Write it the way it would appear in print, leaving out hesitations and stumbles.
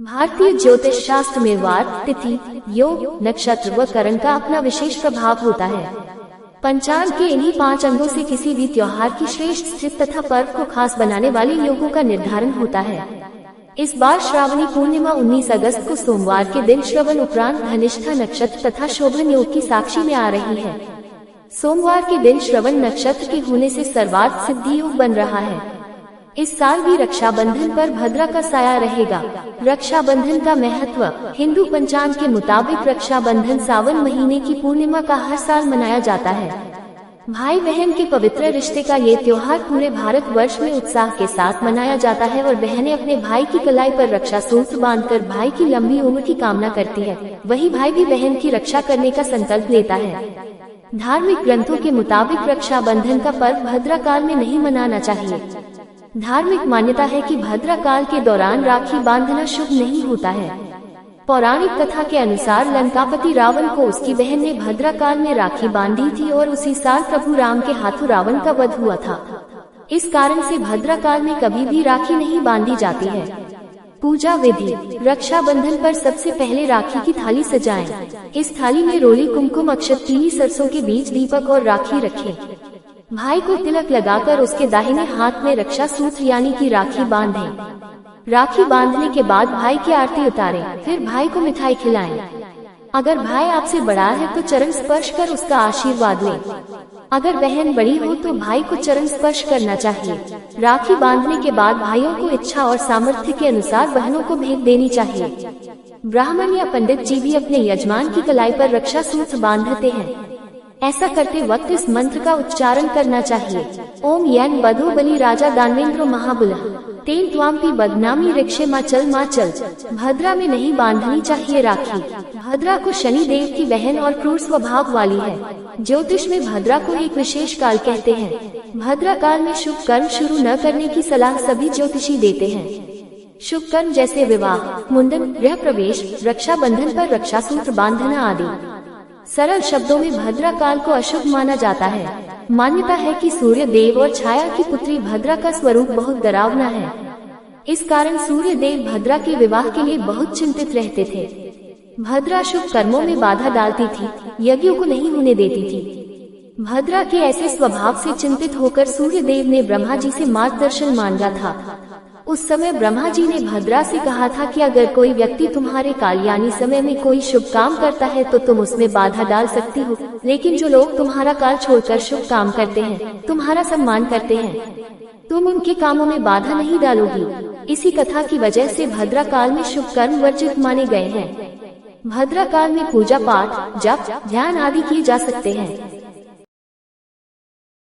भारतीय ज्योतिष शास्त्र में वार, तिथि, योग, नक्षत्र व करण का अपना विशेष प्रभाव होता है। पंचांग के इन्हीं 5 अंगों से किसी भी त्योहार की श्रेष्ठ स्थिति तथा पर्व को खास बनाने वाले योगों का निर्धारण होता है। इस बार श्रावणी पूर्णिमा 19 अगस्त को सोमवार के दिन श्रवण उपरांत धनिष्ठा नक्षत्र तथा शोभन योग की साक्षी में आ रही है। सोमवार के दिन श्रवण नक्षत्र के होने से सर्वार्थ सिद्धि योग बन रहा है। इस साल भी रक्षाबंधन पर भद्रा का साया रहेगा। रक्षाबंधन का महत्व। हिंदू पंचांग के मुताबिक रक्षाबंधन सावन महीने की पूर्णिमा का हर साल मनाया जाता है। भाई बहन के पवित्र रिश्ते का ये त्योहार पूरे भारत वर्ष में उत्साह के साथ मनाया जाता है और बहनें अपने भाई की कलाई पर रक्षा सूत्र बांधकर भाई की लंबी उम्र की कामना करती है। वहीं भाई भी बहन की रक्षा करने का संकल्प लेता है। धार्मिक ग्रंथों के मुताबिक रक्षाबंधन का पर्व भद्रा काल में नहीं मनाना चाहिए। धार्मिक मान्यता है कि भद्रा काल के दौरान राखी बांधना शुभ नहीं होता है। पौराणिक कथा के अनुसार लंकापति रावण को उसकी बहन ने भद्रा काल में राखी बांधी थी और उसी साल प्रभु राम के हाथों रावण का वध हुआ था। इस कारण से भद्रा काल में कभी भी राखी नहीं बांधी जाती है। पूजा विधि। रक्षाबंधन पर सबसे पहले राखी की थाली सजाएं। इस थाली में रोली, कुमकुम, अक्षत, पीली सरसों के बीज, दीपक और राखी रखें। भाई को तिलक लगाकर उसके दाहिने हाथ में रक्षा सूत्र यानी कि राखी बांधें। राखी बांधने के बाद भाई की आरती उतारें, फिर भाई को मिठाई खिलाएं। अगर भाई आपसे बड़ा है तो चरण स्पर्श कर उसका आशीर्वाद लें। अगर बहन बड़ी हो तो भाई को चरण स्पर्श करना चाहिए। राखी बांधने के बाद भाइयों को इच्छा और सामर्थ्य के अनुसार बहनों को भेंट देनी चाहिए। ब्राह्मण या पंडित जी भी अपने यजमान की कलाई पर रक्षा सूत्र बांधते हैं। ऐसा करते वक्त इस मंत्र का उच्चारण करना चाहिए। ओम यन बधो बलि राजा दानवेंद्रो महाबुला तेन त्वाम्पी बदनामी रिक्षे माँ चल। भद्रा में नहीं बांधनी चाहिए राखी। भद्रा को शनि देव की बहन और क्रूर स्वभाव वाली है। ज्योतिष में भद्रा को एक विशेष काल कहते हैं। भद्रा काल में शुभ कर्म शुरू न करने की सलाह सभी ज्योतिषी देते हैं। शुभ कर्म जैसे विवाह, मुंडन, गृह प्रवेश, रक्षाबंधन पर रक्षा सूत्र बांधना आदि। सरल शब्दों में भद्रा काल को अशुभ माना जाता है। मान्यता है कि सूर्य देव और छाया की पुत्री भद्रा का स्वरूप बहुत डरावना है। इस कारण सूर्य देव भद्रा के विवाह के लिए बहुत चिंतित रहते थे। भद्रा शुभ कर्मों में बाधा डालती थी, यज्ञों को नहीं होने देती थी। भद्रा के ऐसे स्वभाव से चिंतित होकर सूर्य देव ने ब्रह्मा जी से मार्गदर्शन मांगा था। उस समय ब्रह्मा जी ने भद्रा से कहा था कि अगर कोई व्यक्ति तुम्हारे काल यानी समय में कोई शुभ काम करता है तो तुम उसमें बाधा डाल सकती हो, लेकिन जो लोग तुम्हारा काल छोड़कर शुभ काम करते हैं, तुम्हारा सम्मान करते हैं, तुम उनके कामों में बाधा नहीं डालोगी। इसी कथा की वजह से भद्रा काल में शुभ कर्म वर्जित माने गए हैं। भद्रा काल में पूजा पाठ, जप, ध्यान आदि किए जा सकते हैं।